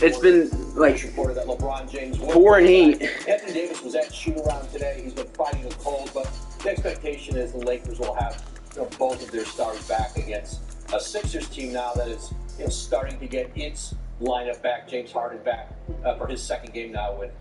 it's been like that LeBron James pouring heat. Anthony Davis was at shoot-around today. He's been fighting the cold, but the expectation is the Lakers will have both of their stars back against a Sixers team now that is starting to get its lineup back. James Harden back for his second game now with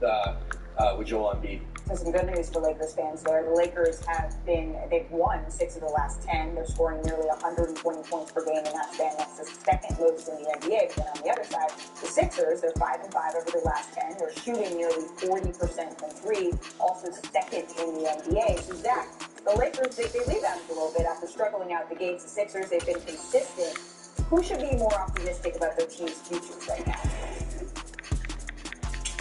Joel Embiid. So some good news for Lakers fans there. The Lakers they've won 6 of the last 10. They're scoring nearly 120 points per game in that span. That's the second most in the NBA. But then on the other side, the Sixers, they're 5-5 over the last 10. They're shooting nearly 40% from three, also second in the NBA. So Zach, the Lakers, they rebounded a little bit after struggling out the gates. The Sixers, they've been consistent. Who should be more optimistic about their team's futures right now?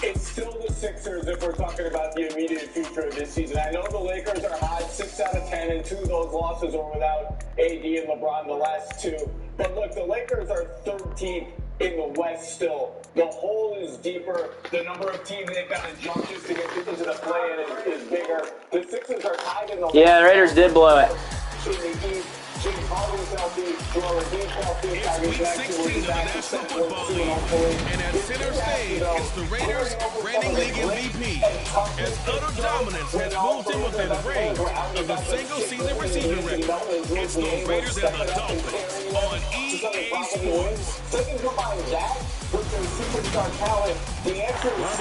It's still the Sixers if we're talking about the immediate future of this season. I know the Lakers are hot, 6 out of 10, and 2 of those losses are without AD and LeBron, the last 2. But look, the Lakers are 13th in the West still. The hole is deeper. The number of teams they've got to jump just to get into the play-in is bigger. The Sixers are tied in the Yeah, the Raiders did blow it. In the East. It's week 16 of the National Football League, and at center stage, it's the Raiders reigning league MVP, as utter dominance has moved him within range of the single-season receiving record. It's the Raiders and the Dolphins on EA Sports. Well,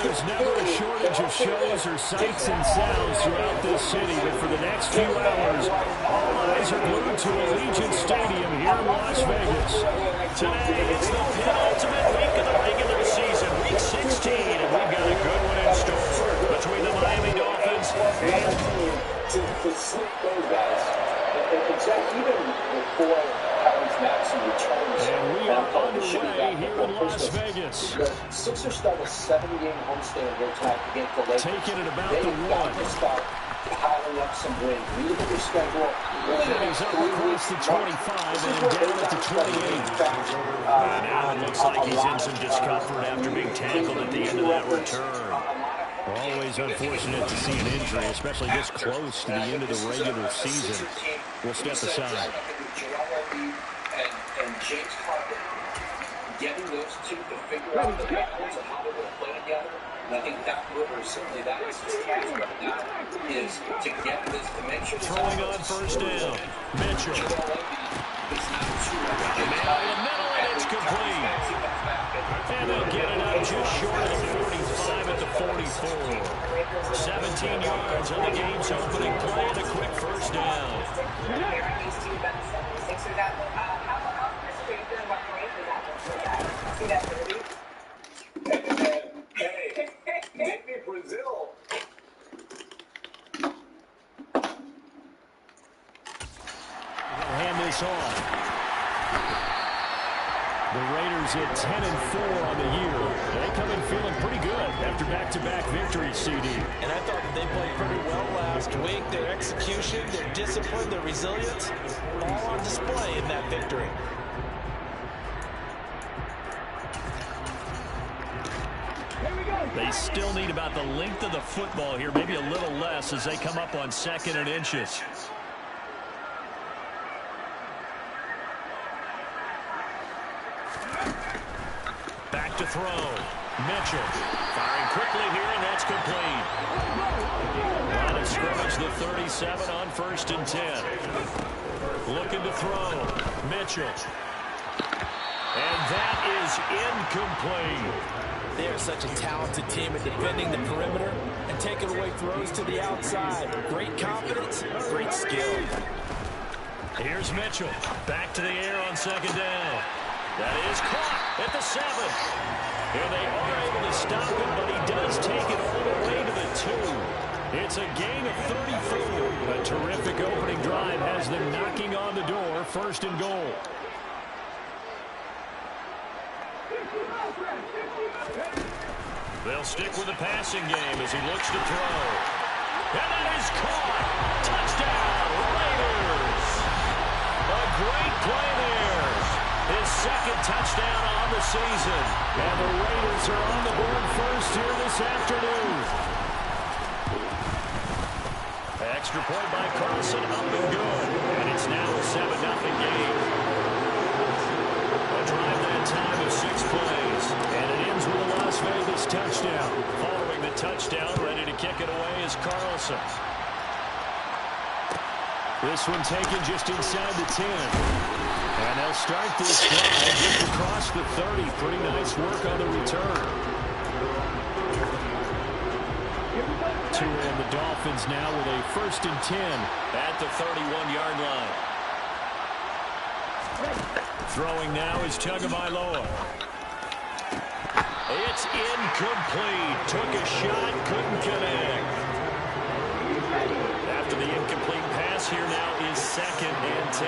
there's never a shortage of shows or sights and sounds throughout this city, but for the next few hours, all eyes are glued to Allegiant Stadium here in Las Vegas. Today, it's the penultimate week of the regular season, week 16, and we've got a good one in store between the Miami Dolphins and to sleep those guys. Even before Maxson returns, and we are underway here in Las Vegas. The Sixers start a 7-game homestand here tonight against the Lakers. Taking it about the They've got to start piling up some wins. You look at their schedule. He's up across the 25 and down at the 28. now it looks like he's in some discomfort after being tackled at the end of that return. Always unfortunate to see an injury, especially this close to the end of the regular season. We'll step aside. And James Harden, getting those two to figure out the balance of how they're going to play together. And I think Doc Rivers, certainly that is his task right now, is to get this, to make sure throwing on first down. Mitchell. It's not too much. In the middle, and it's complete. And they'll get it up just short of the 45 at the 44. 17 yards on the game's opening play and a quick first down. hey, maybe Brazil. They'll hand this off. The Raiders at 10-4 on the year. They come in feeling pretty good after back-to-back victories, CD. And I thought that they played pretty well last week. Their execution, their discipline, their resilience, all on display in that victory. They still need about the length of the football here, maybe a little less as they come up on 2nd and inches. Back to throw. Mitchell firing quickly here, and that's complete. Line of scrimmage, the 37 on 1st and 10. Looking to throw. Mitchell. And that is incomplete. They are such a talented team at defending the perimeter and taking away throws to the outside. Great confidence, great skill. Here's Mitchell. Back to the air on 2nd down. That is caught at the 7. And they are able to stop him, but he does take it all the way to the 2. It's a gain of 34. A terrific opening drive has them knocking on the door, 1st and goal. They'll stick with the passing game as he looks to throw. And that is caught. Touchdown, Raiders. A great play there. His 2nd touchdown on the season. And the Raiders are on the board first here this afternoon. Extra point by Carson, up and good. And it's now a 7-0 game. A drive that time of 6 plays. And it ends with a touchdown. Following the touchdown, ready to kick it away is Carlson. This one taken just inside the 10. And they'll start this drive just across the 30. Pretty nice work on the return. Tua and the Dolphins now with a 1st and 10 at the 31-yard line. Throwing now is Tagovailoa. It's incomplete. Took a shot, couldn't connect. After the incomplete pass, here now is 2nd and 10.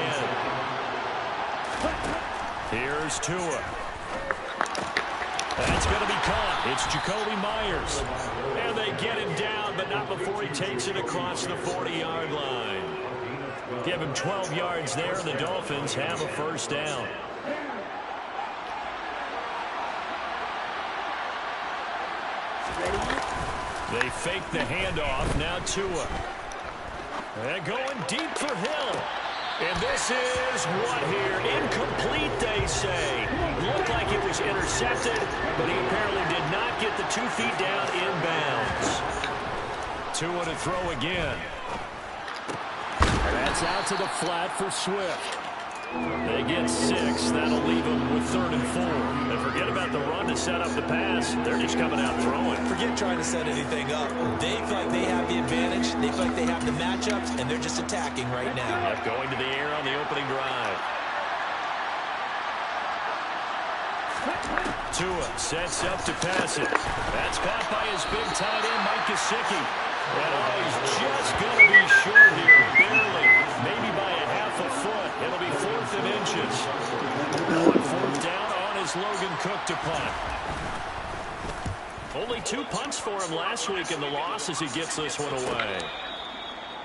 Here's Tua. That's going to be caught. It's Jacoby Myers. And they get him down, but not before he takes it across the 40-yard line. Give him 12 yards there, and the Dolphins have a 1st down. They fake the handoff. Now Tua. They're going deep for Hill. And this is what here? Incomplete, they say. Looked like it was intercepted, but he apparently did not get the 2 feet down inbounds. Tua to throw again. That's out to the flat for Swift. They get 6. That'll leave them with 3rd and 4. And forget about the run to set up the pass. They're just coming out throwing. Forget trying to set anything up. They feel like they have the advantage. They feel like they have the matchups, and they're just attacking right now. Yep, going to the air on the opening drive. Tua sets up to pass it. That's caught by his big tight end, Mike Gesicki. And he's just going to be short here, barely. Maybe by a half a foot. It'll be 4th and inches. On 4th down on is Logan Cook to punt. Only 2 punts for him last week in the loss as he gets this one away.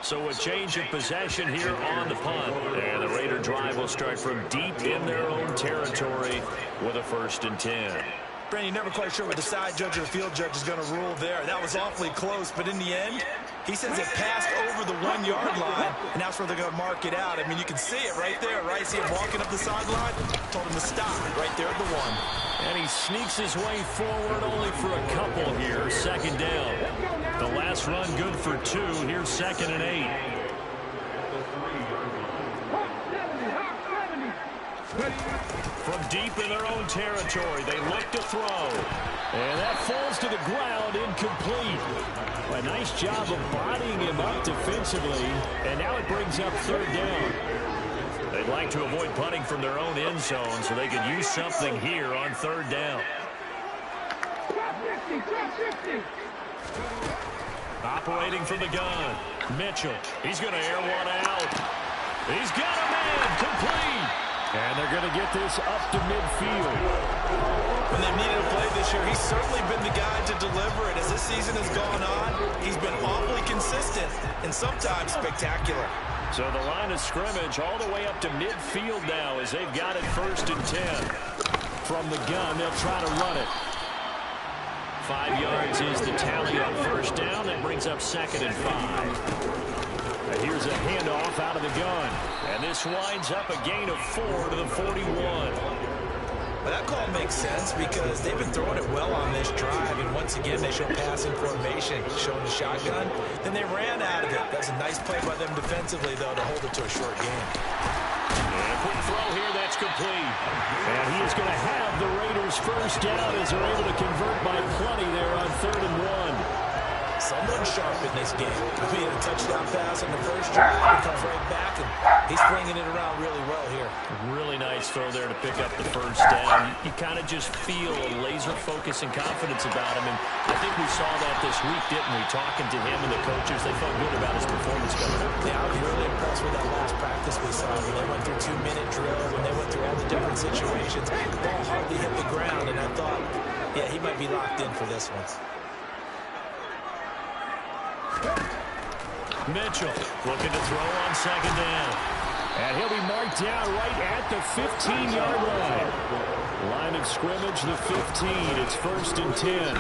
So a change of possession here on the punt. And the Raider drive will start from deep in their own territory with a 1st and 10. Brandon, you're never quite sure what the side judge or the field judge is going to rule there. That was awfully close, but in the end, he sends it past over the 1-yard line, and that's where they're going to mark it out. I mean, you can see it right there, right? See him walking up the sideline? Told him to stop right there at the 1. And he sneaks his way forward only for a couple here. 2nd down. The last run good for 2. Here's 2nd and 8. From deep in their own territory, they look to throw. And that falls to the ground, incomplete. A nice job of bodying him up defensively. And now it brings up 3rd down. They'd like to avoid punting from their own end zone so they could use something here on 3rd down. Operating from the gun, Mitchell. He's going to air one out. He's got a man, complete. And they're going to get this up to midfield. When they've needed a play this year, he's certainly been the guy to deliver it. As this season has gone on, he's been awfully consistent and sometimes spectacular. So the line of scrimmage all the way up to midfield now as they've got it 1st and 10. From the gun, they'll try to run it. 5 yards is the tally on 1st down. That brings up 2nd and 5. Here's a handoff out of the gun. And this winds up a gain of 4 to the 41. Well, that call makes sense because they've been throwing it well on this drive. And once again, they show passing formation, showing the shotgun. Then they ran out of it. That's a nice play by them defensively, though, to hold it to a short game. And a quick throw here, that's complete. And he is going to have the Raiders 1st down as they're able to convert by plenty there on 3rd and 1. Someone sharp in this game. I mean, a touchdown pass on the first drive, he comes right back, and he's bringing it around really well here. Really nice throw there to pick up the 1st down. You kind of just feel a laser focus and confidence about him, and I think we saw that this week, didn't we? Talking to him and the coaches, they felt good about his performance coming up. Yeah, I was really impressed with that last practice we saw. When they went through 2-minute drill, when they went through all the different situations, the ball hardly hit the ground, and I thought, yeah, he might be locked in for this one. Mitchell looking to throw on 2nd down. And he'll be marked down right at the 15-yard line. Line of scrimmage, the 15. It's 1st and 10.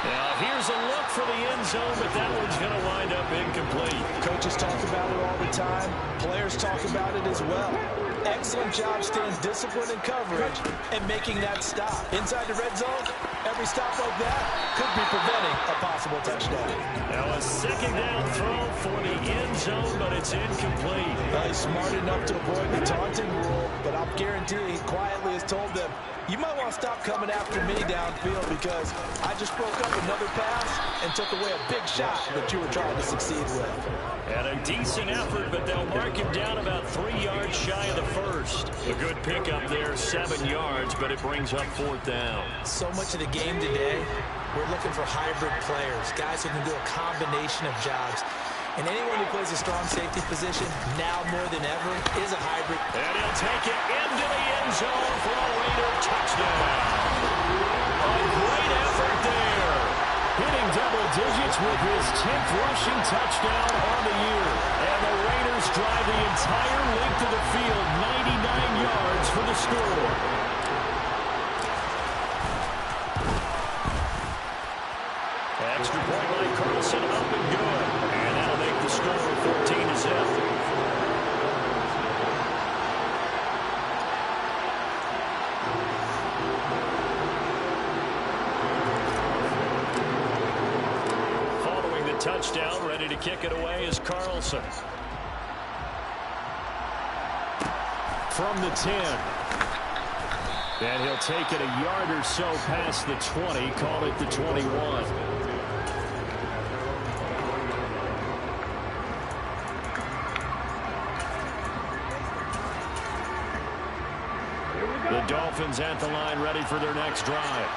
Now here's a look for the end zone, but that one's going to wind up incomplete. Coaches talk about it all the time. Players talk about it as well. Excellent job staying disciplined in coverage and making that stop. Inside the red zone, every stop like that could be preventing a possible touchdown. Now a second down throw for the end zone, but it's incomplete. He's smart enough to avoid the taunting rule, but I'll guarantee he quietly has told them, you might want to stop coming after me downfield because I just broke up another pass and took away a big shot that you were trying to succeed with. And a decent effort, but they'll mark him down about 3 yards shy of the first. A good pickup there, 7 yards, but it brings up 4th down. So much of the game today, we're looking for hybrid players, guys who can do a combination of jobs. And anyone who plays a strong safety position, now more than ever, is a hybrid. And he'll take it into the end zone for a Raider touchdown. A great effort there. Hitting double digits with his 10th rushing touchdown on the year. And the Raiders drive the entire length of the field, 99 yards for the score. Extra point by Carlson, up and good. And that'll make the score 14-0. Following the touchdown, ready to kick it away is Carlson. From the 10. And he'll take it a yard or so past the 20, call it the 21. The Dolphins at the line ready for their next drive.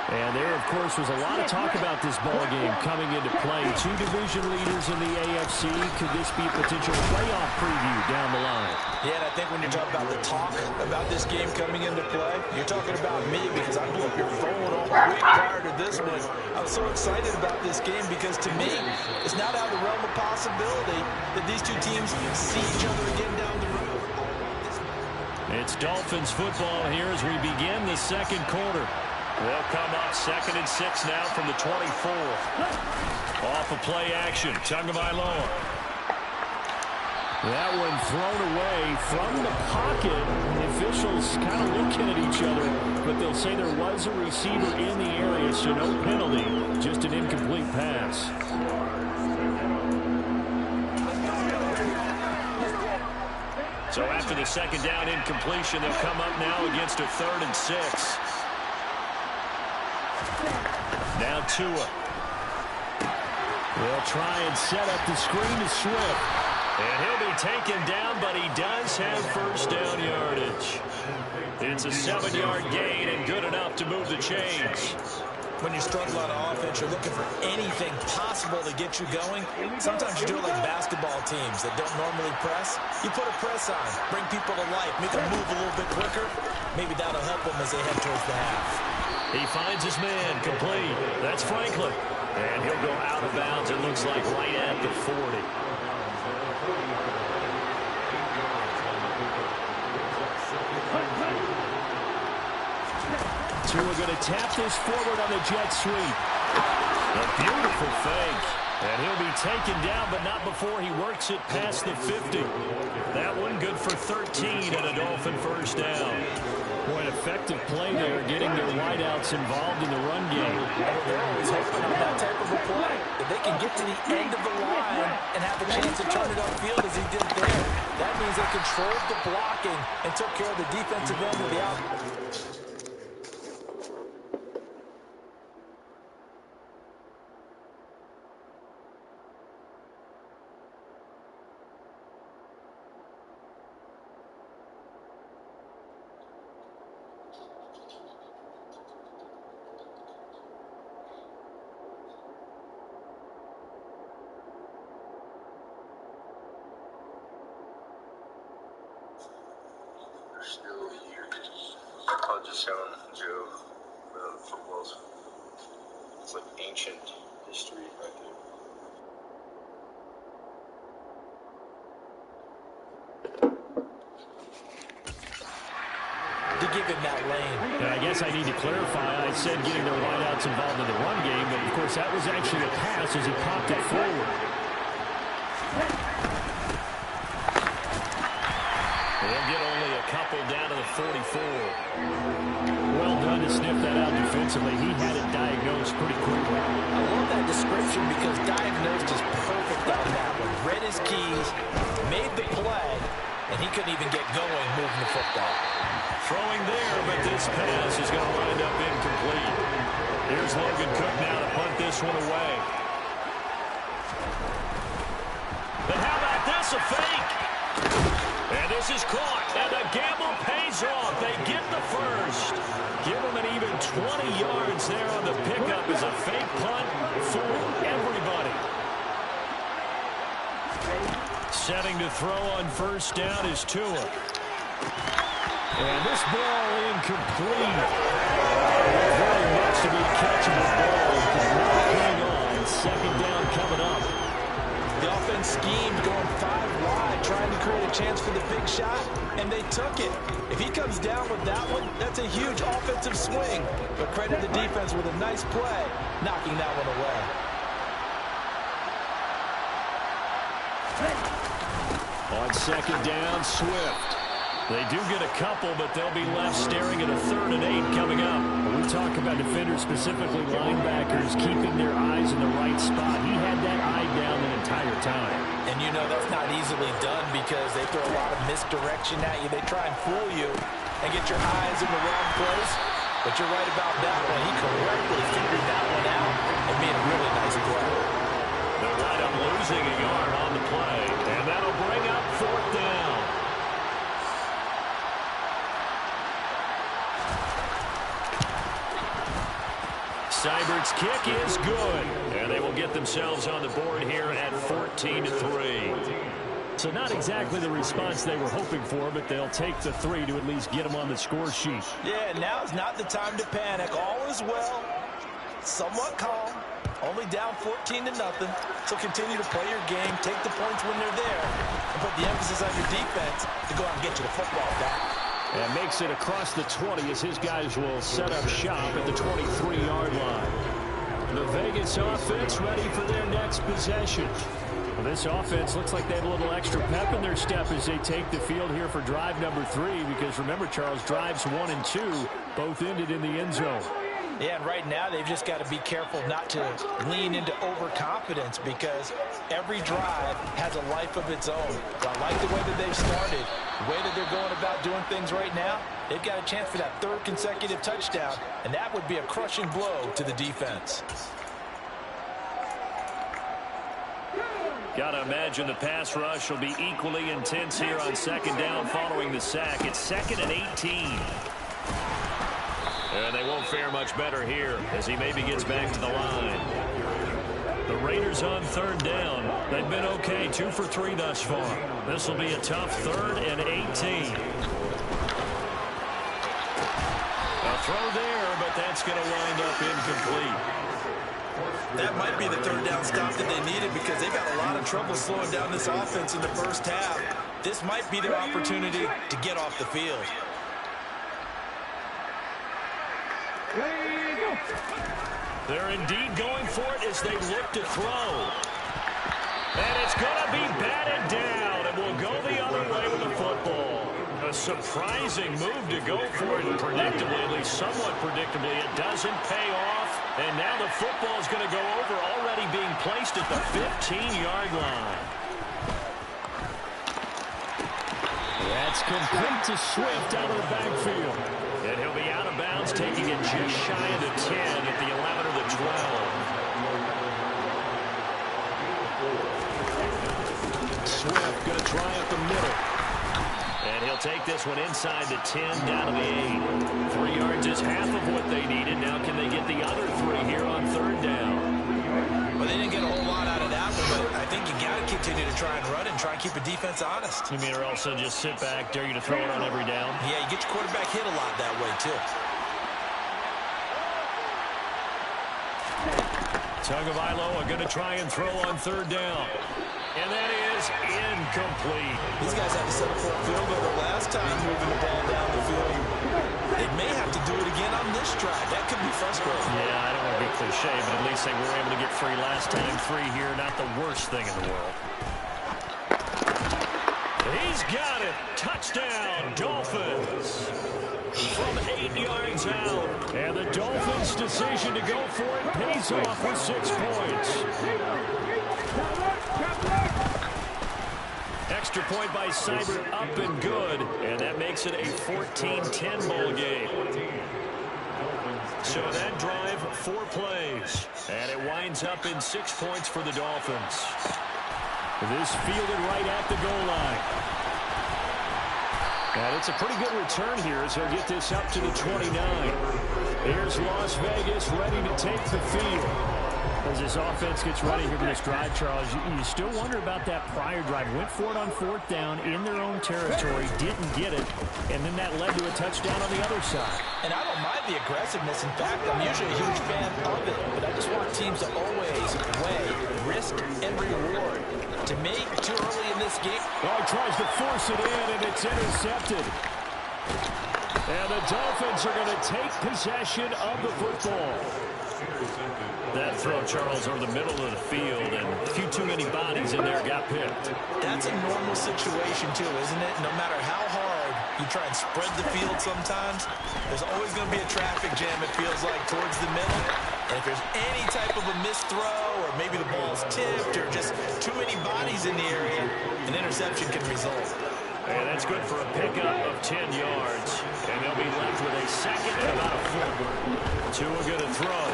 And there, of course, was a lot of talk about this ball game coming into play. 2 division leaders in the AFC. Could this be a potential playoff preview down the line? Yeah, and I think when you're talking about the talk about this game coming into play, you're talking about me because I blew up your phone all week prior to this one. I was so excited about this game because, to me, it's not out of the realm of possibility that these two teams see each other again down the road. It's Dolphins football here as we begin the second quarter. They'll come up 2nd and 6 now from the 24. Off of play action, Tagovailoa. That one thrown away from the pocket. The officials kind of looking at each other, but they'll say there was a receiver in the area, so no penalty, just an incomplete pass. So after the second down incompletion, they'll come up now against a 3rd and 6. Now Tua. They'll try and set up the screen to Swift. And he'll be taken down, but he does have first down yardage. It's a 7-yard gain and good enough to move the chains. When you struggle on offense, you're looking for anything possible to get you going. Sometimes you do it like basketball teams that don't normally press. You put a press on, bring people to life, make them move a little bit quicker. Maybe that'll help them as they head towards the half. He finds his man, complete. That's Franklin. And he'll go out of bounds, it looks like, right at the 40. Tua going to tap this forward on the jet sweep. A beautiful fake. And he'll be taken down, but not before he works it past the 50. That one good for 13 and a Dolphin first down. Boy, an effective play there, getting their wideouts involved in the run game. They're always hoping on that type of a play. If they can get to the end of the line and have a chance to turn it upfield as he did there, that means they controlled the blocking and took care of the defensive end of the out. Still here. I'll just sound Joe. Football's it's like ancient history right there. To give him that lane. And I guess I need to clarify. I said getting their wideouts involved in the run game, but of course that was actually a pass as he popped it forward. They'll get only 44. Well done to sniff that out defensively. He had it diagnosed pretty quickly. I love that description because diagnosed is perfect on that one. Read his keys, made the play, and he couldn't even get going moving the football. Throwing there, but this pass is going to wind up incomplete. Here's Logan Cook now to punt this one away. But how about this, a fake? And this is caught, and the gamble pays off. They get the first. Give them an even 20 yards there on the pickup as a fake punt for everybody. Setting to throw on first down is Tua. And this ball incomplete. Very much to be a catchable ball. Hang on. Second down coming up. The offense schemed going 5 wide, trying to create a chance for the big shot, and they took it. If he comes down with that one, that's a huge offensive swing. But credit the defense with a nice play, knocking that one away. On second down, Swift. They do get a couple, but they'll be left staring at a 3rd and 8 coming up. When we talk about defenders, specifically linebackers, keeping their eyes in the right spot. He had that eye down the entire time. And you know that's not easily done because they throw a lot of misdirection at you. They try and fool you and get your eyes in the wrong place. But you're right about that one. He correctly figured that one out and made a really nice play. They'll wind up losing a yard on the play, and that'll bring up 4th down. Seibert's kick is good, and they will get themselves on the board here at 14-3. So not exactly the response they were hoping for, but they'll take the 3 to at least get them on the score sheet. Yeah, now's not the time to panic. All is well, somewhat calm, only down 14-0. So continue to play your game, take the points when they're there, and put the emphasis on your defense to go out and get you the football back. And makes it across the 20 as his guys will set up shop at the 23-yard line. The Vegas offense ready for their next possession. Well, this offense looks like they have a little extra pep in their step as they take the field here for drive number 3. Because remember, Charles, drives 1 and 2 both ended in the end zone. Yeah, and right now they've just got to be careful not to lean into overconfidence because every drive has a life of its own. So I like the way that they've started, the way that they're going about doing things right now. They've got a chance for that 3rd consecutive touchdown, and that would be a crushing blow to the defense. Got to imagine the pass rush will be equally intense here on second down following the sack. It's 2nd and 18. And they won't fare much better here as he maybe gets back to the line. The Raiders on 3rd down. They've been okay, 2 for 3 thus far. This will be a tough 3rd and 18. A throw there, but that's going to wind up incomplete. That might be the 3rd down stop that they needed because they've got a lot of trouble slowing down this offense in the first half. This might be their opportunity to get off the field. They're indeed going for it as they look to throw. And it's going to be batted down, and will go the other way with the football. A surprising move to go for it, and predictably, at least somewhat predictably, it doesn't pay off. And now the football is going to go over, already being placed at the 15-yard line. That's complete to Swift out of the backfield. And he'll be out of bounds, taking it just shy of the 10 at the 11 or the 12. Swift going to try up the middle. And he'll take this one inside the 10, down to the 8. 3 yards is half of what they needed. Now can they get the other 3 here on 3rd down? Well, they didn't get a whole lot out of that one, but I think you got to continue to try and run and try and keep a defense honest. You mean or also just sit back, dare you to throw it on every down? Yeah, you get your quarterback hit a lot that way, too. Tagovailoa going to try and throw on 3rd down. And that is incomplete. These guys had to settle for a field goal the last time moving the ball down the field. They may have to do it again on this drive. That could be frustrating. Yeah, I don't want to be cliche, but at least they were able to get 3 last time. 3 here, not the worst thing in the world. He's got it. Touchdown, Dolphins. from 8 yards out. And the Dolphins' decision to go for it pays off with 6 points. Extra point by Seibert, up and good. And that makes it a 14-10 ball game. So that drive, 4 plays. And it winds up in 6 points for the Dolphins. This fielded right at the goal line. And it's a pretty good return here as he'll get this up to the 29. Here's Las Vegas ready to take the field. As this offense gets ready here for this drive, Charles, you still wonder about that prior drive. Went for it on 4th down in their own territory, didn't get it, and then that led to a touchdown on the other side. And I don't mind the aggressiveness. In fact, I'm usually a huge fan of it, but I just want teams to always weigh risk and reward. To me, too early in this game. Oh, he tries to force it in, and it's intercepted. And the Dolphins are going to take possession of the football. That throw, Charles, over the middle of the field, and a few too many bodies in there got picked. That's a normal situation, too, isn't it? No matter how hard you try and spread the field sometimes, there's always going to be a traffic jam, it feels like, towards the middle. And if there's any type of a missed throw, or maybe the ball's tipped, or just too many bodies in the area, an interception can result. And that's good for a pickup of 10 yards. And they'll be left with a second and about a foot. Tua going to throw.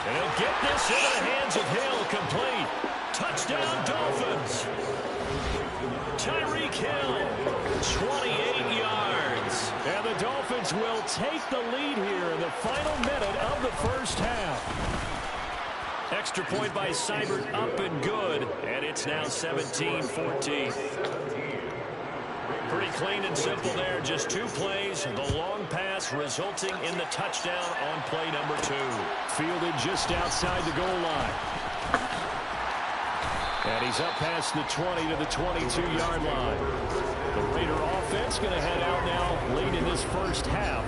And he'll get this into the hands of Hill, complete. Touchdown, Dolphins. Tyreek Hill, 28 yards. And the Dolphins will take the lead here in the final minute of the first half. Extra point by Seibert, up and good. And it's now 17-14. Pretty clean and simple there. Just 2 plays. The long pass resulting in the touchdown on play number 2. Fielded just outside the goal line. And he's up past the 20 to the 22-yard line. The Raider offense going to head out now late in this first half.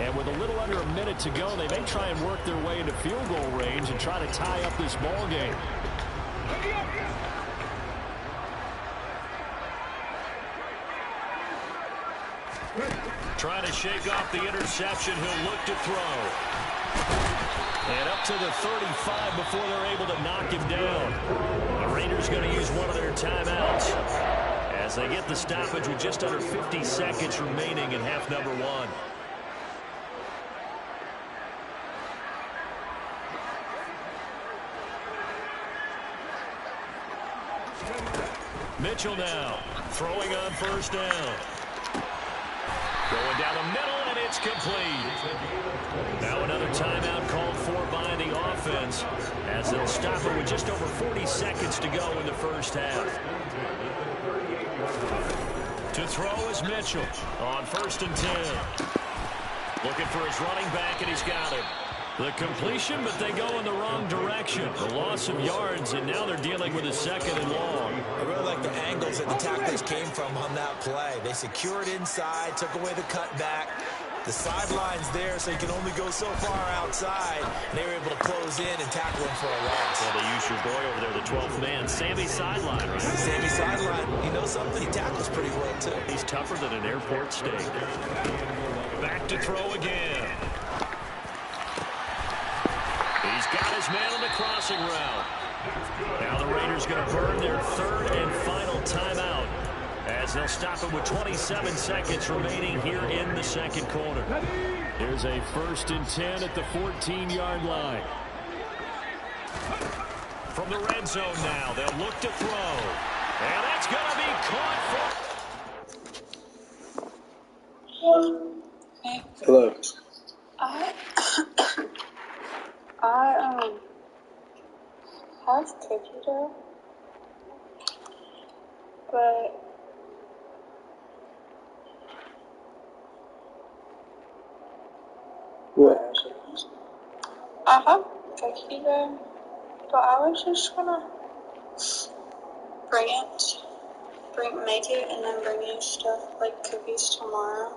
And with a little under a minute to go, they may try and work their way into field goal range and try to tie up this ball game. Trying to shake off the interception. He'll look to throw. And up to the 35 before they're able to knock him down. The Raiders going to use one of their timeouts as they get the stoppage with just under 50 seconds remaining in half number 1. Mitchell now throwing on 1st down. Going down the middle, and it's complete. Now another timeout called for by the offense as they'll stop it with just over 40 seconds to go in the first half. To throw is Mitchell on 1st and 10. Looking for his running back, and he's got it. The completion, but they go in the wrong direction. The loss of yards, and now they're dealing with a 2nd and long. I really like the angles that the tacklers came from on that play. They secured inside, took away the cutback. The sideline's there, so you can only go so far outside. They were able to close in and tackle him for a loss. Well, they use your boy over there, the 12th man, Sammy Sideline, right? Sammy Sideline, you know something? He tackles pretty well, too. He's tougher than an airport steak. Back to throw again. He's got his man on the crossing route. Now the Raiders going to burn their 3rd and final timeout as they'll stop it with 27 seconds remaining here in the 2nd quarter. Here's a 1st and 10 at the 14-yard line. From the red zone now, they'll look to throw. And that's going to be caught for... Hello. I have cookie dough, but What? I have cookie dough, but I was just gonna make it and then bring you stuff like cookies tomorrow.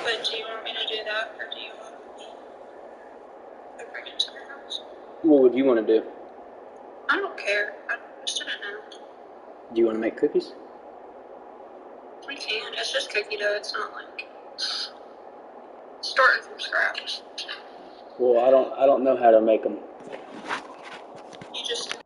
But do you want me to do that, or do you want me to bring it to your house? What would you want to do? I don't care. I just didn't know. Do you want to make cookies? We can. It's just cookie dough. It's not like starting from scratch. Well, I don't know how to make them. You just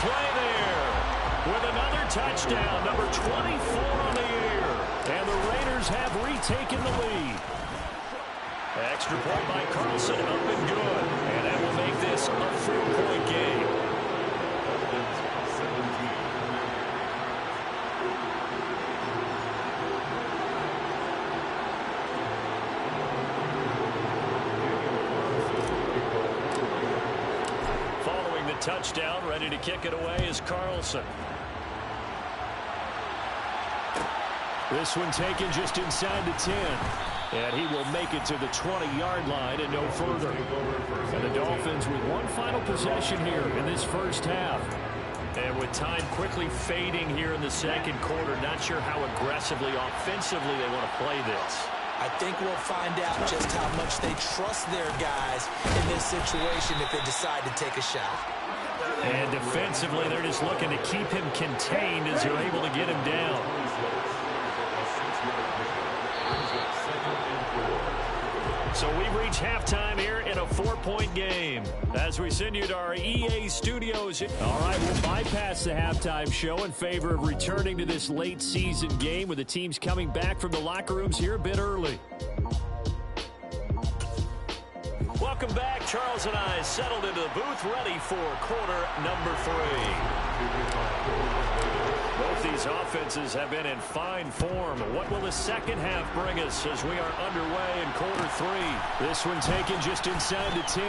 play there with another touchdown, number 24 on the year. And the Raiders have retaken the lead. Extra point by Carlson, up and good. And that will make this a 4-point game. Following the touchdown, ready to kick it away is Carlson. This one taken just inside the 10. And he will make it to the 20-yard line and no further. And the Dolphins with one final possession here in this first half. And with time quickly fading here in the second quarter, not sure how aggressively, offensively they want to play this. I think we'll find out just how much they trust their guys in this situation if they decide to take a shot. And defensively, they're just looking to keep him contained as they're able to get him down. So we've reached halftime here in a 4-point game. As we send you to our EA studios. All right, we'll bypass the halftime show in favor of returning to this late season game with the teams coming back from the locker rooms here a bit early. Welcome back. Charles and I settled into the booth ready for quarter number 3. Both these offenses have been in fine form. What will the second half bring us as we are underway in quarter 3? This one taken just inside the 10.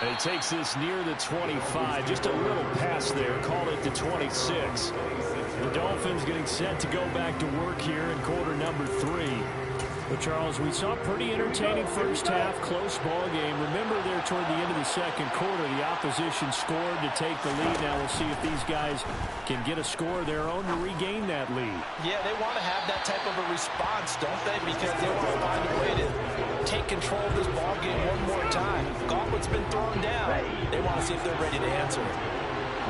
And he takes this near the 25. Just a little pass there. Call it the 26. The Dolphins getting set to go back to work here in quarter number 3. But, Charles, we saw a pretty entertaining first half, close ball game. Remember there toward the end of the second quarter, the opposition scored to take the lead. Now we'll see if these guys can get a score of their own to regain that lead. Yeah, they want to have that type of a response, don't they? Because they want to find a way to take control of this ball game one more time. Gauntlet's been thrown down. They want to see if they're ready to answer it.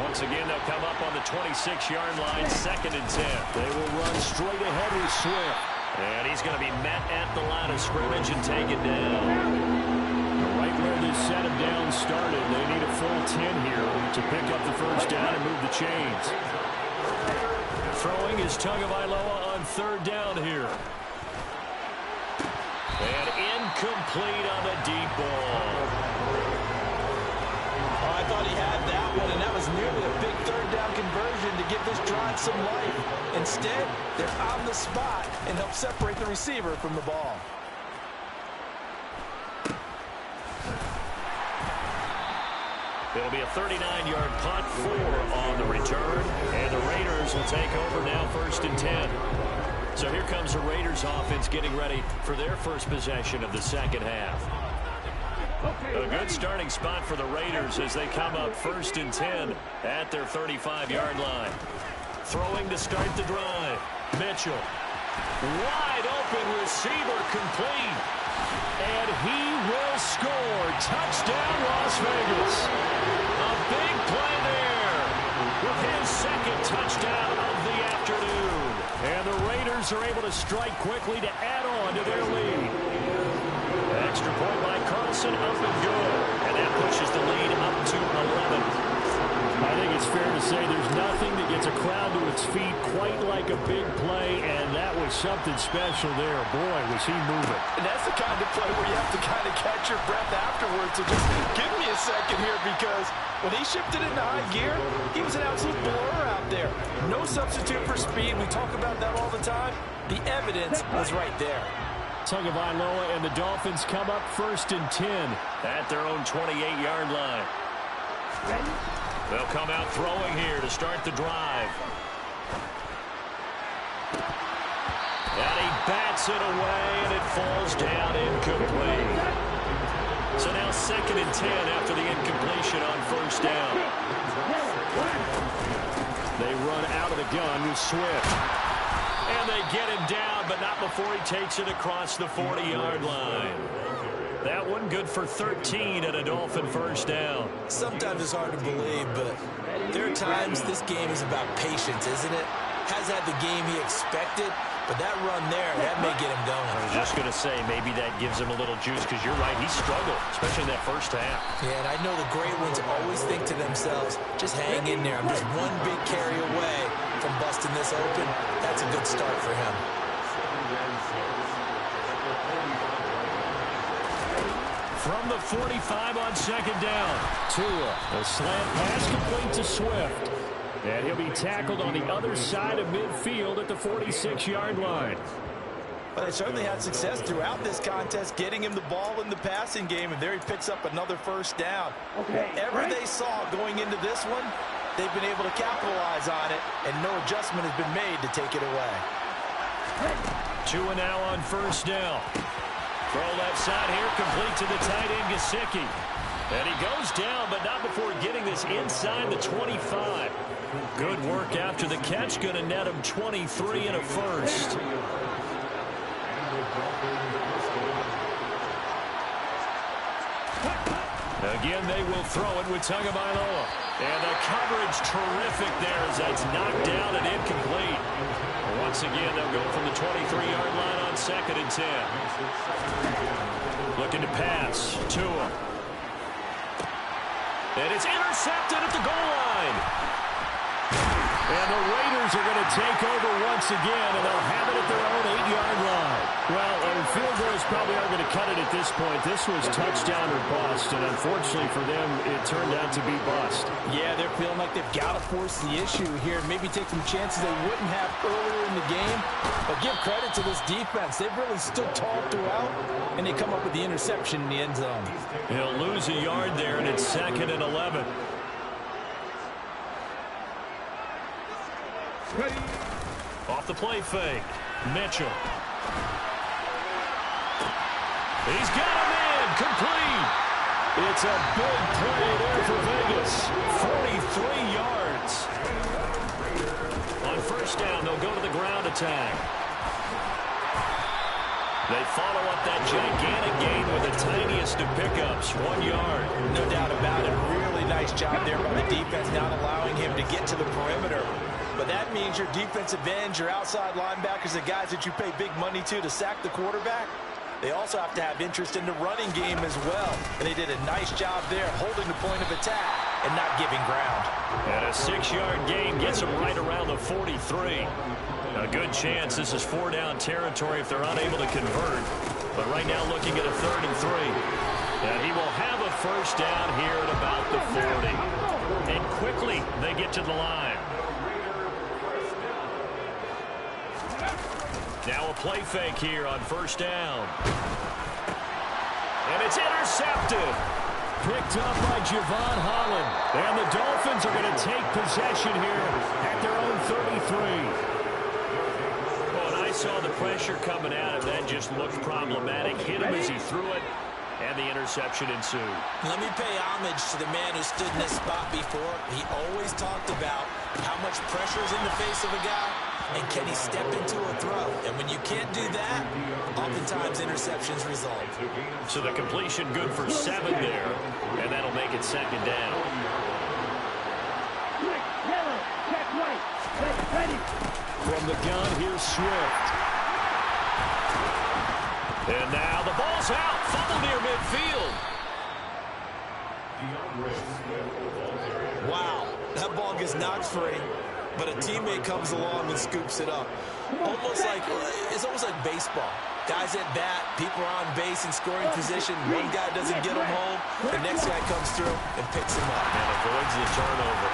Once again, they'll come up on the 26-yard line, 2nd and 10. They will run straight ahead with Swift. And he's going to be met at the line of scrimmage and taken down. Right where this set of downs started, they need a full 10 here to pick up the first down and move the chains. Throwing is Tagovailoa on 3rd down here. And incomplete on the deep ball. Oh, I thought he had that one, and that was nearly a big 3rd down conversion to give this drive some life. Instead, they're on the spot and help separate the receiver from the ball. It'll be a 39-yard punt, 4 on the return. And the Raiders will take over now 1st and 10. So here comes the Raiders offense getting ready for their first possession of the second half. A good starting spot for the Raiders as they come up 1st and 10 at their 35-yard line. Throwing to start the drive. Mitchell. Wide open receiver complete. And he will score. Touchdown, Las Vegas. A big play there with his 2nd touchdown of the afternoon. And the Raiders are able to strike quickly to add on to their lead. Extra point by Carlson, up and good. And that pushes the lead up to 11. I think it's fair to say there's nothing that gets a crowd to its feet quite like a big play, and that was something special there. Boy, was he moving. And that's the kind of play where you have to kind of catch your breath afterwards. So just give me a second here, because when he shifted into high gear, he was an absolute blur out there. No substitute for speed. We talk about that all the time. The evidence was right there. Tagovailoa and the Dolphins come up 1st and 10 at their own 28-yard line. They'll come out throwing here to start the drive. And he bats it away, and it falls down incomplete. So now 2nd and 10 after the incompletion on 1st down. They run out of the gun with Swift. And they get him down, but not before he takes it across the 40-yard line. That one good for 13 at a Dolphin 1st down. Sometimes it's hard to believe, but there are times this game is about patience, isn't it? Has had the game he expected, But that run there, that may get him going. I was just going to say, maybe that gives him a little juice, because you're right, he struggled, especially in that first half. Yeah, and I know the great ones always think to themselves, just hang in there. I'm just one big carry away from busting this open. That's a good start for him. From the 45 on second down, Tua, a slant pass complete to Swift. And he'll be tackled on the other side of midfield at the 46-yard line. But they certainly had success throughout this contest, getting him the ball in the passing game, and there he picks up another first down. Whatever they saw going into this one, they've been able to capitalize on it, and no adjustment has been made to take it away. Tua now on first down. Throw left side here, complete to the tight end, Gesicki. And he goes down, but not before getting this inside the 25. Good work after the catch, going to net him 23 and a first. Again, they will throw it with Tagovailoa. And the coverage terrific there as that's knocked down and incomplete. Once again, they'll go from the 23-yard line on second and 10. Looking to pass. Tua. And it's intercepted at the goal line. And the Raiders are going to take over once again, and they'll have it at their own 8-yard line. Well, field goals probably aren't going to cut it at this point. This was touchdown or bust, and unfortunately for them, it turned out to be bust. Yeah, they're feeling like they've got to force the issue here, maybe take some chances they wouldn't have earlier in the game. But give credit to this defense. They've really stood tall throughout, and they come up with the interception in the end zone. He'll lose a yard there, and it's 2nd and 11. Off the play fake. Mitchell. He's got a man. Complete. It's a big play there for Vegas. 43 yards. On first down, they'll go to the ground attack. They follow up that gigantic gain with the tiniest of pickups. 1 yard. No doubt about it. Really nice job there by the defense, not allowing him to get to the perimeter. But that means your defensive ends, your outside linebackers, the guys that you pay big money to sack the quarterback, they also have to have interest in the running game as well. And they did a nice job there holding the point of attack and not giving ground. And a 6-yard gain gets them right around the 43. A good chance this is 4-down territory if they're unable to convert. But right now looking at a 3rd and 3. And he will have a first down here at about the 40. And quickly they get to the line. Now a play fake here on first down. And it's intercepted. Picked up by Javon Holland. And the Dolphins are going to take possession here at their own 33. Well, and I saw the pressure coming at him. That just looked problematic. Hit him as he threw it. And the interception ensued. Let me pay homage to the man who stood in this spot before. He always talked about how much pressure is in the face of a guy, and can he step into a throw? And when you can't do that, oftentimes interceptions result. So the completion good for 7 there, and that'll make it 2nd down. From the gun, here's Swift. And now the ball's out. Fumble near midfield. Wow, that ball gets knocked free, but a teammate comes along and scoops it up. It's almost like baseball. Guys at bat, people are on base in scoring position. One guy doesn't get him home. The next guy comes through and picks him up. And avoids the turnover.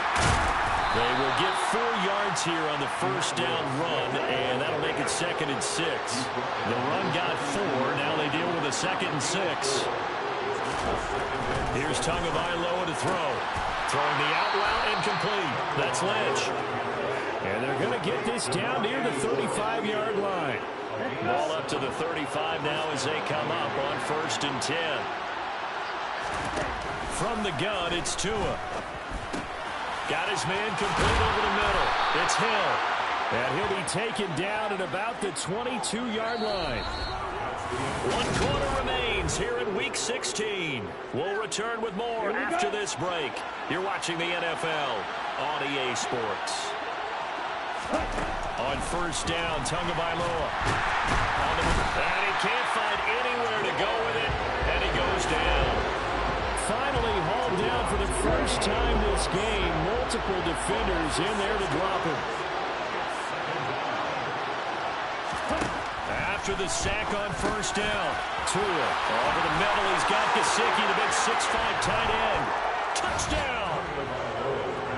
They will get 4 yards here on the first down run, and that'll make it 2nd and 6. The run got 4. Now they deal with a 2nd and 6. Here's Tagovailoa to throw. Throwing the out route incomplete. That's Lynch. And they're going to get this down near the 35-yard line. Ball up to the 35 now as they come up on 1st and 10. From the gun, it's Tua. Got his man complete over the middle. It's Hill. And he'll be taken down at about the 22-yard line. 1 quarter remains here in Week 16. We'll return with more after this break. You're watching the NFL on EA Sports. On first down, Tagovailoa. And he can't find anywhere to go with it, and he goes down. Finally hauled down for the first time this game. Multiple defenders in there to drop him. After the sack on first down, Tua over the middle. He's got Gesicki, the big 6'5" tight end. Touchdown!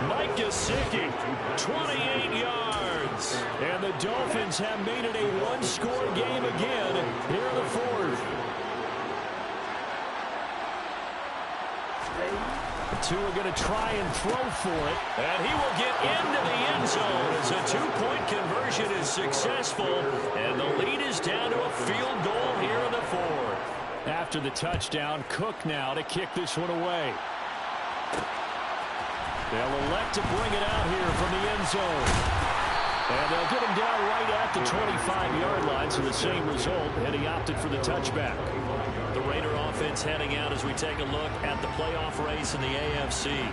Mike Gesicki, 28 yards. And the Dolphins have made it a one-score game again here in the fourth. Tua going to try and throw for it. And he will get into the end zone as a two-point conversion is successful. And the lead is down to a field goal here in the fourth. After the touchdown, Cook now to kick this one away. They'll elect to bring it out here from the end zone. And they'll get him down right at the 25-yard line, so the same result, and he opted for the touchback. The Raider offense heading out as we take a look at the playoff race in the AFC.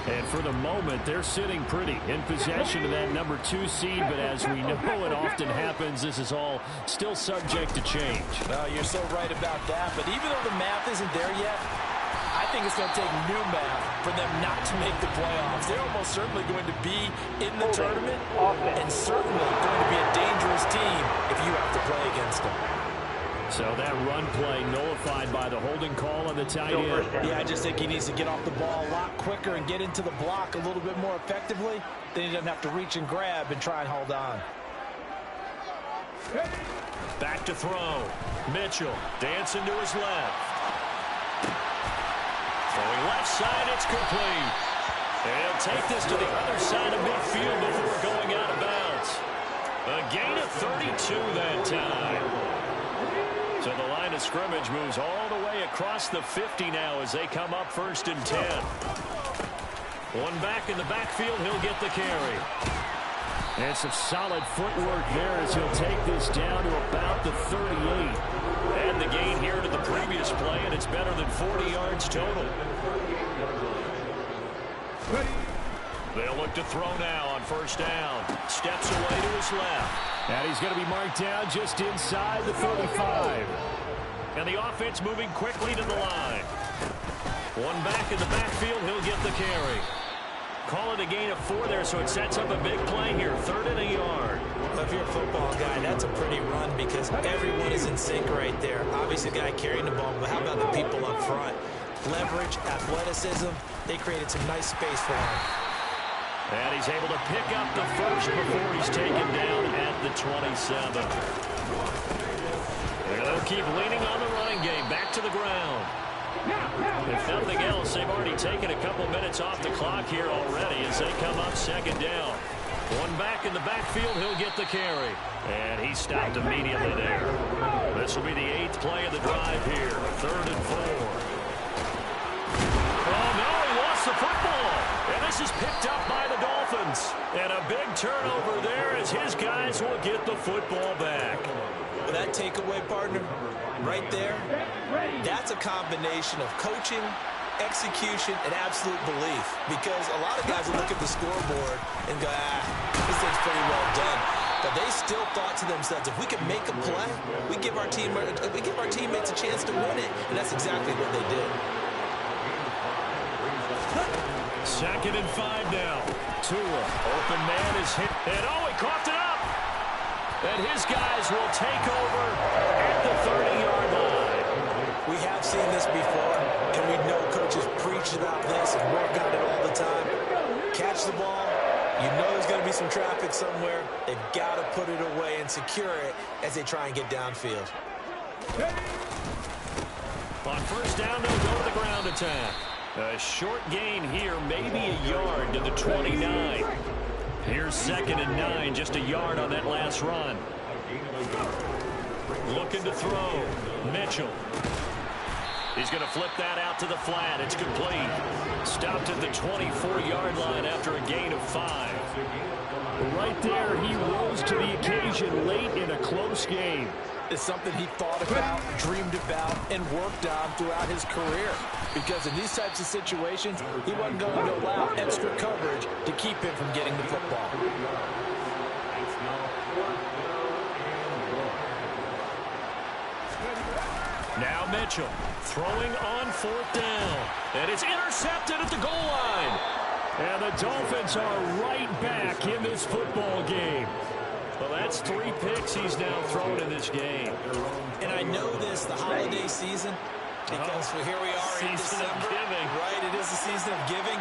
And for the moment, they're sitting pretty in possession of that number 2 seed, but as we know it often happens, this is all still subject to change. Well, you're so right about that, but even though the math isn't there yet, I think it's going to take new math for them not to make the playoffs. They're almost certainly going to be in the tournament and certainly going to be a dangerous team if you have to play against them. So that run play nullified by the holding call on the tight end. Yeah, I just think he needs to get off the ball a lot quicker and get into the block a little bit more effectively. Then he doesn't have to reach and grab and try and hold on. Back to throw. Mitchell dancing to his left. Throwing left side, it's complete. And he'll take this to the other side of midfield before going out of bounds. A gain of 32 that time. So the line of scrimmage moves all the way across the 50 now as they come up 1st and 10. One back in the backfield, he'll get the carry. And some solid footwork there as he'll take this down to about the 38. Add the gain here to the previous play, and it's better than 40 yards total. They'll look to throw now on first down. Steps away to his left. And he's going to be marked down just inside the 35. And the offense moving quickly to the line. One back in the backfield, he'll get the carry. Call it a gain of 4 there, so it sets up a big play here. 3rd and a yard. If you're a football guy, that's a pretty run because everyone is in sync right there. Obviously, the guy carrying the ball, but how about the people up front? Leverage, athleticism, they created some nice space for him. And he's able to pick up the first before he's taken down at the 27. And they'll keep leaning on the running game. Back to the ground. If nothing else, they've already taken a couple minutes off the clock here already as they come up 2nd down. One back in the backfield, he'll get the carry. And he stopped immediately there. This will be the 8th play of the drive here. 3rd and 4. Oh, no, he lost the football. And this is picked up by the Dolphins. And a big turnover there as his guys will get the football back. Well, that takeaway, partner, right there, that's a combination of coaching, execution, and absolute belief. Because a lot of guys will look at the scoreboard and go, this thing's pretty well done. But they still thought to themselves, if we can make a play, we give our teammates a chance to win it. And that's exactly what they did. 2nd and 5 now. Tua, open man is hit. And oh, he coughed it up. And his guys will take over at the 30-yard line. We have seen this before, and we know coaches preach about this and work on it all the time. Catch the ball. You know there's going to be some traffic somewhere. They've got to put it away and secure it as they try and get downfield. On first down, they'll go to the ground attack. A short gain here, maybe a yard to the 29. Here's 2nd and 9, just a yard on that last run. Looking to throw. Mitchell. He's going to flip that out to the flat. It's complete. Stopped at the 24-yard line after a gain of 5. Right there, he rose to the occasion late in a close game. It's something he thought about, dreamed about, and worked on throughout his career. Because in these types of situations, he wasn't going to allow extra coverage to keep him from getting the football. Now Mitchell throwing on 4th down. And it's intercepted at the goal line. And the Dolphins are right back in this football game. Well, that's 3 picks he's now thrown in this game. And I know this, the holiday season, because here we are in December. Giving. Right, it is the season of giving.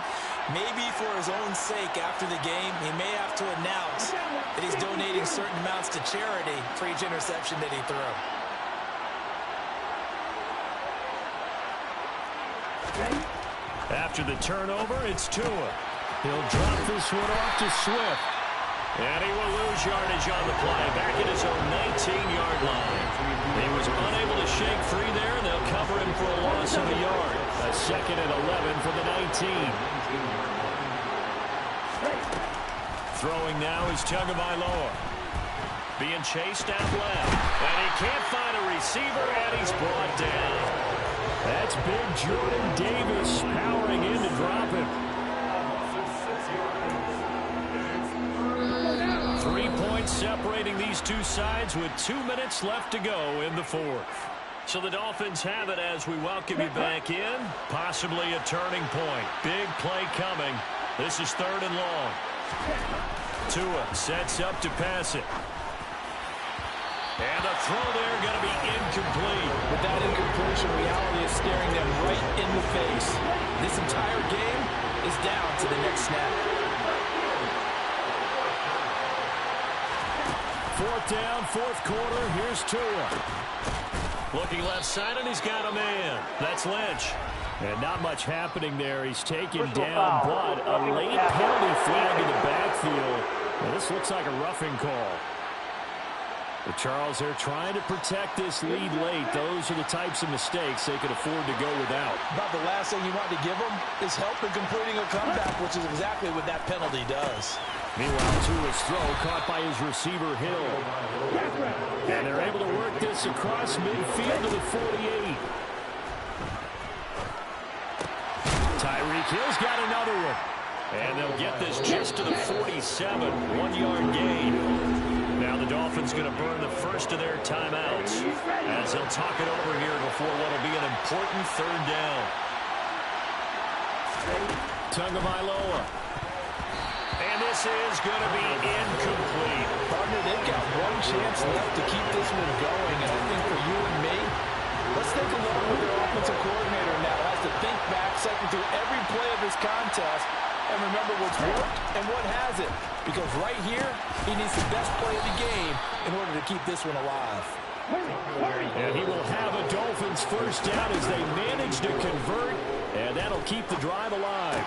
Maybe for his own sake after the game, he may have to announce that he's donating certain amounts to charity for each interception that he threw. After the turnover, it's Tua. He'll drop this one off to Swift. And he will lose yardage on the play, back at his own 19-yard line. He was unable to shake free there, and they'll cover him for a loss of a yard. A 2nd and 11 for the 19. Throwing now is Tagovailoa. Being chased out left. And he can't find a receiver, and he's brought down. That's big Jordan Davis powering in to drop him. 3 points separating these two sides with 2 minutes left to go in the 4th. So the Dolphins have it as we welcome you back in. Possibly a turning point. Big play coming. This is 3rd and long. Tua sets up to pass it. And the throw there going to be incomplete. With that incompletion, reality is staring them right in the face. This entire game is down to the next snap. 4th down, 4th quarter. Here's Tua. Looking left side, and he's got a man. That's Lynch. And not much happening there. He's taken down, but a late penalty flag in the backfield. Now, this looks like a roughing call. The Charles, they're trying to protect this lead late. Those are the types of mistakes they could afford to go without. About the last thing you want to give them is help in completing a comeback, which is exactly what that penalty does. Meanwhile, Tua's throw caught by his receiver, Hill. And they're able to work this across midfield to the 48. Tyreek Hill's got another one. And they'll get this just to the 47, 1-yard gain. Now the Dolphins going to burn the first of their timeouts as they'll talk it over here before what will be an important 3rd down. Tagovailoa. And this is going to be incomplete. Partner, they've got one chance left to keep this one going, and I think for you and me, let's take a look at their offensive coordinator now. Has to think back, cycle through every play of this contest, and remember what's worked and what hasn't. Because right here, he needs the best play of the game in order to keep this one alive. And he will have a Dolphins first down as they manage to convert, and that'll keep the drive alive.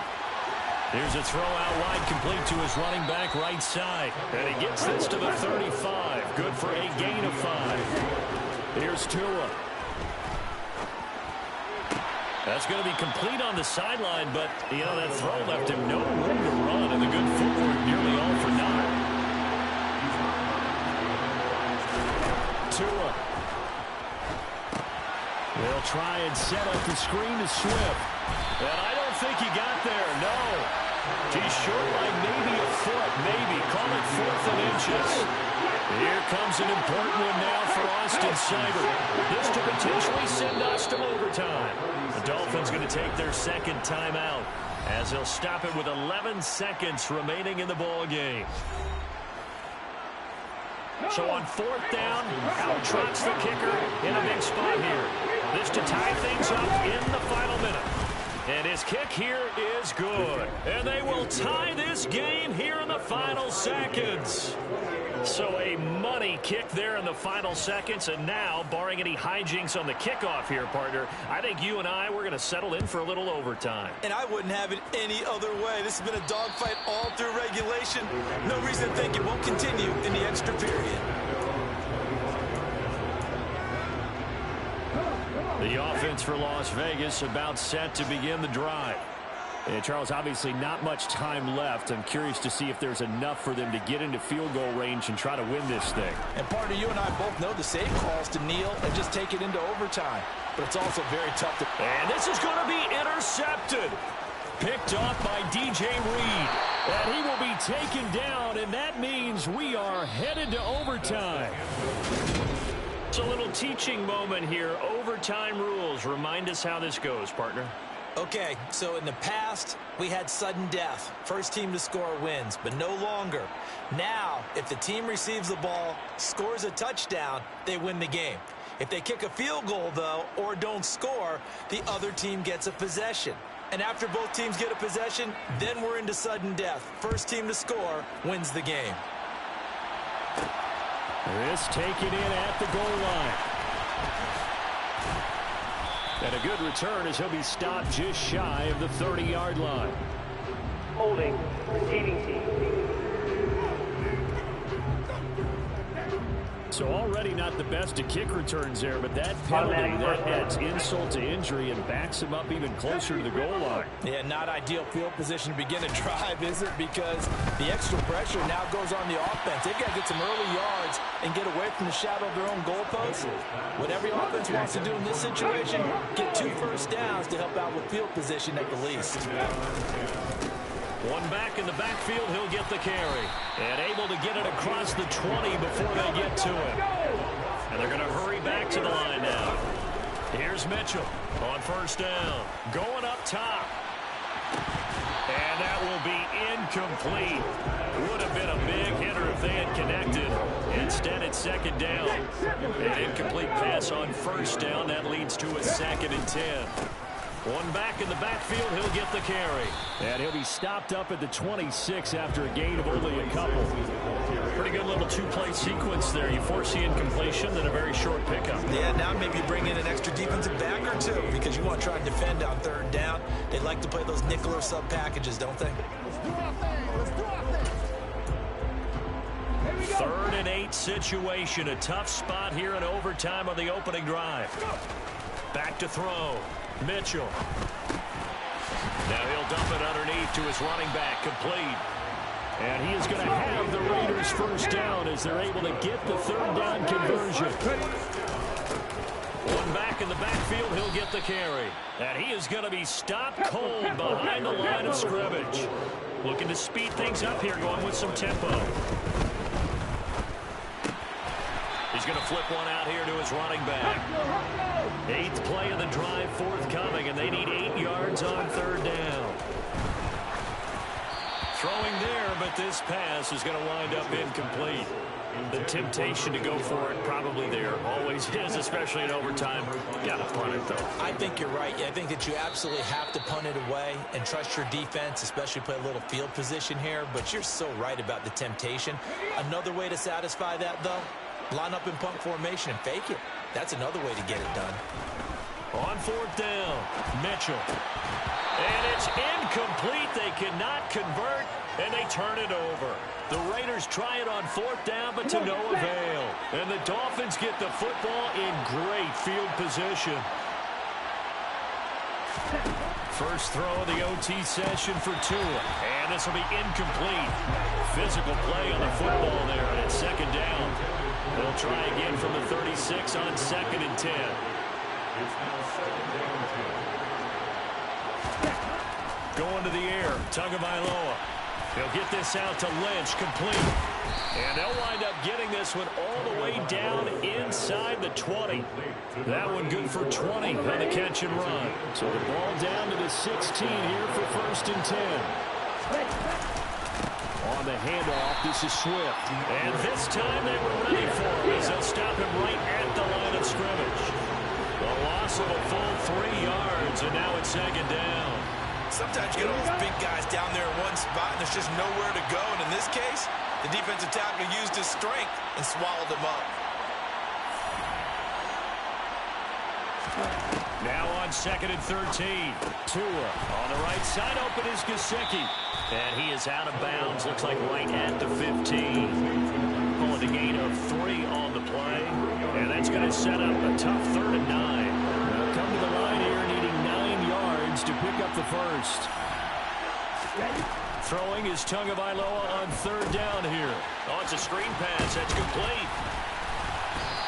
Here's a throw out wide, complete to his running back right side. And he gets this to the 35. Good for a gain of 5. Here's Tua. That's going to be complete on the sideline, but, you know, that throw left him no room to run, and the good footwork nearly all for naught. Tua. They'll try and set up the screen to Swift. And I don't think he got there, no. He's short like maybe a foot, maybe. Call it 4th and inches. Here comes an important one now for Austin Seibert. This to potentially send us to overtime. The Dolphins going to take their 2nd timeout as they'll stop it with 11 seconds remaining in the ball game. So on 4th down, out trots the kicker in a big spot here. This to tie things up in the final minute. And his kick here is good. And they will tie this game here in the final seconds. So a money kick there in the final seconds. And now, barring any hijinks on the kickoff here, partner, I think you and I, we're going to settle in for a little overtime. And I wouldn't have it any other way. This has been a dogfight all through regulation. No reason to think it won't continue in the extra period. The offense for Las Vegas about set to begin the drive. And Charles, obviously not much time left. I'm curious to see if there's enough for them to get into field goal range and try to win this thing. And partner, you and I both know the save calls to kneel and just take it into overtime. But it's also very tough to... And this is going to be intercepted. Picked off by DJ Reed. And he will be taken down, and that means we are headed to overtime. So a little teaching moment here. Overtime rules. Remind us how this goes, partner. Okay, so in the past, we had sudden death. First team to score wins, but no longer. Now, if the team receives the ball, scores a touchdown, they win the game. If they kick a field goal, though, or don't score, the other team gets a possession. And after both teams get a possession, then we're into sudden death. First team to score wins the game. This taken in at the goal line. And a good return as he'll be stopped just shy of the 30-yard line. Holding, receiving team. So already not the best at kick returns there, but that penalty, that adds insult to injury and backs him up even closer to the goal line. Yeah, not ideal field position to begin a drive, is it? Because the extra pressure now goes on the offense. They've got to get some early yards and get away from the shadow of their own goalposts. What every offense wants to do in this situation, get 2 first downs to help out with field position at the least. One back in the backfield, he'll get the carry. And able to get it across the 20 before they get to it. And they're going to hurry back to the line now. Here's Mitchell on first down. Going up top. And that will be incomplete. Would have been a big hitter if they had connected. Instead, it's second down. An incomplete pass on first down. That leads to a 2nd and 10. One back in the backfield, he'll get the carry. And he'll be stopped up at the 26 after a gain of only a couple. Pretty good little 2-play sequence there. You force the incompletion, then a very short pickup. Yeah, now maybe bring in an extra defensive back or 2 because you want to try and defend on 3rd down. They like to play those nickel or sub packages, don't they? 3rd and 8 situation. A tough spot here in overtime on the opening drive. Back to throw. Mitchell. Now he'll dump it underneath to his running back, complete. And he is going to have the Raiders first down as they're able to get the 3rd down conversion. One back in the backfield, he'll get the carry. And he is going to be stopped cold behind the line of scrimmage. Looking to speed things up here, going with some tempo. He's going to flip one out here to his running back. 8th play of the drive forthcoming, and they need 8 yards on 3rd down. Throwing there, but this pass is going to wind up incomplete. The temptation to go for it probably there. Always is, especially in overtime. Got to punt it, though. I think you're right. I think that you absolutely have to punt it away and trust your defense, especially play a little field position here. But you're so right about the temptation. Another way to satisfy that, though, line up in punt formation and fake it. That's another way to get it done. On 4th down, Mitchell. And it's incomplete. They cannot convert, and they turn it over. The Raiders try it on 4th down, but to no avail. And the Dolphins get the football in great field position. First throw of the OT session for Tua. And this will be incomplete. Physical play on the football there, and it's 2nd down. They'll try again from the 36 on 2nd and 10. Going to the air, Tagovailoa. He'll get this out to Lynch, complete. And they'll wind up getting this one all the way down inside the 20. That one good for 20 on the catch and run. So the ball down to the 16 here for 1st and 10. On the handoff, this is Swift. And this time they were ready for him as they'll stop him right at the line of scrimmage. A loss of a full 3 yards, and now it's 2nd down. Sometimes you get all those big guys down there in one spot, and there's just nowhere to go. And in this case, the defensive tackle used his strength and swallowed him up. Now on 2nd and 13. Tua on the right side, open is Gesicki. And he is out of bounds, looks like right at the 15. Pulling a gain of 3 on the play. And that's going to set up a tough 3rd and 9. Now come to the line here, needing 9 yards to pick up the first. Throwing is Tagovailoa on 3rd down here. Oh, it's a screen pass. That's complete.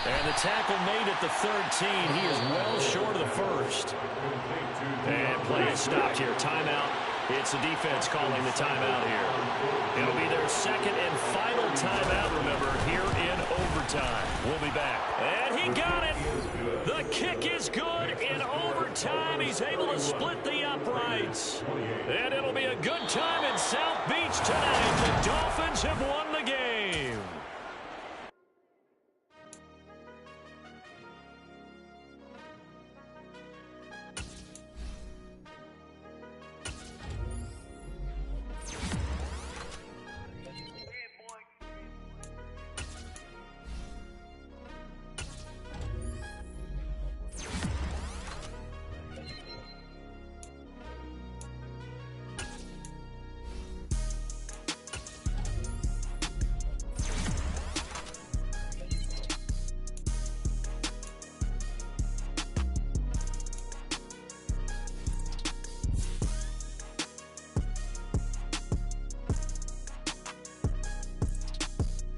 And the tackle made at the 13. He is well short of the first. And play is stopped here. Timeout. It's the defense calling the timeout here. It'll be their 2nd and final timeout, remember, here in overtime. overtime. We'll be back. And he got it. The kick is good. In overtime, he's able to split the uprights. And it'll be a good time in South Beach tonight. The Dolphins have won